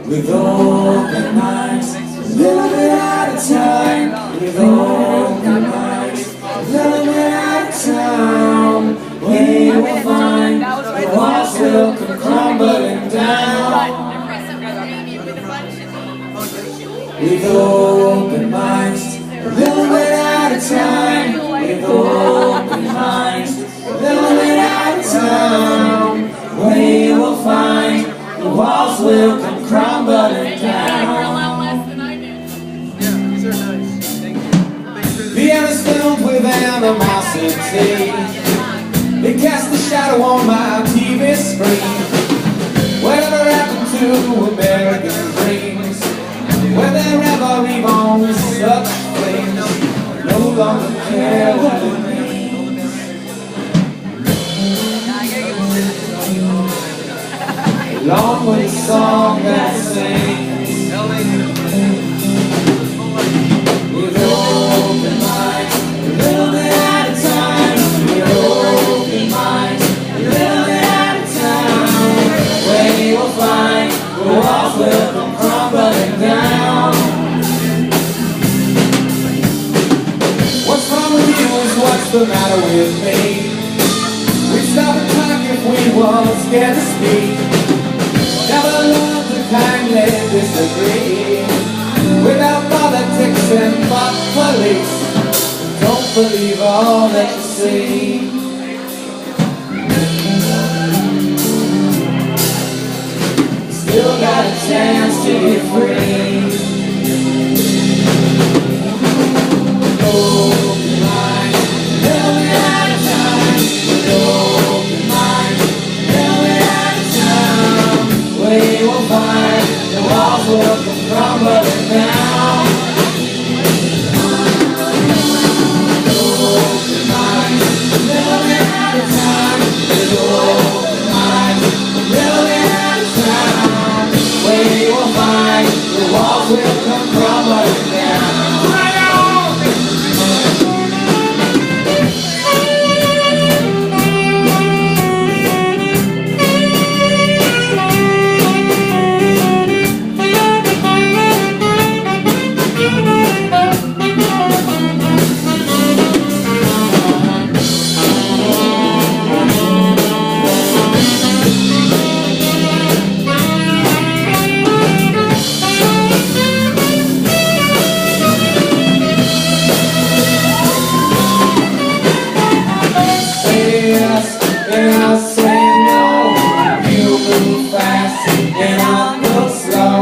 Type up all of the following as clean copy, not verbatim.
with open minds, a little bit at a time, with open minds, a little bit at a time. We will find the walls will come crumbling down. With open minds, a little bit at a time, with open minds, a little bit at a time. We will find the walls will come crumbling down. The air is filled with animosity. They cast a shadow on my TV screen. Whatever happened to American dreams? Were there ever even such things? No longer care what it means. Along with a song that sings, with open minds, a little bit at a time, with open minds, a little bit at a time. We will find the walls will come crumbling down. What's wrong with you is what's the matter with me? We'd stop and talk if we were scared to speak. Never learned to kindly disagree. Without politics and but police, don't believe all that you see. Still got a chance to be free. Open minds, little bit at a time. Open minds, little bit at a time. We will find the walls will come crumbling down. Open minds, little bit at a time. Open minds, little bit at a time. We will find the walls will come crumbling down. And I'll say no. You move fast and I'll go slow.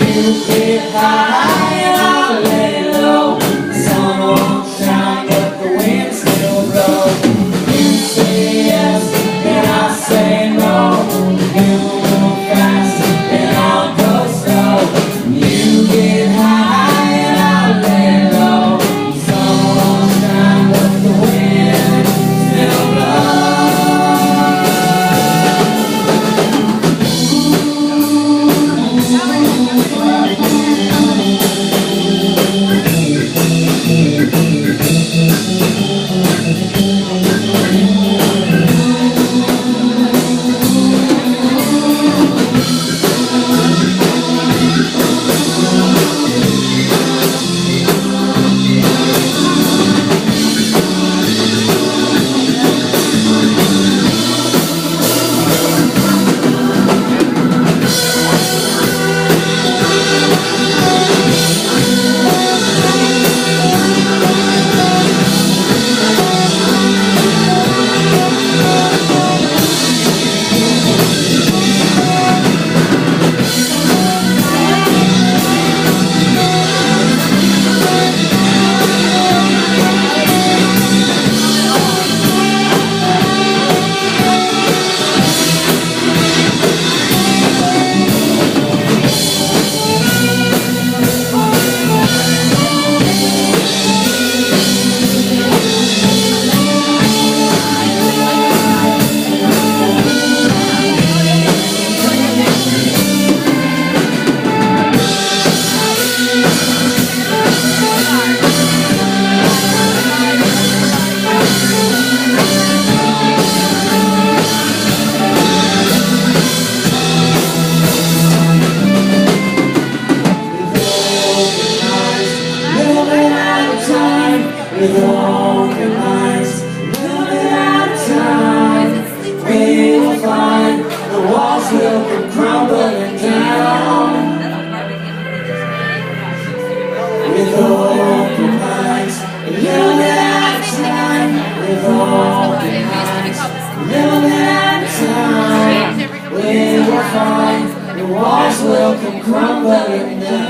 You get high and I'll lay low. The sun won't shine but the wind still blows. You say yes and I'll say no. You move fast and I'll go slow. You get high and I'll lay low. The sun won't shine but the wind still blows. crumbling down.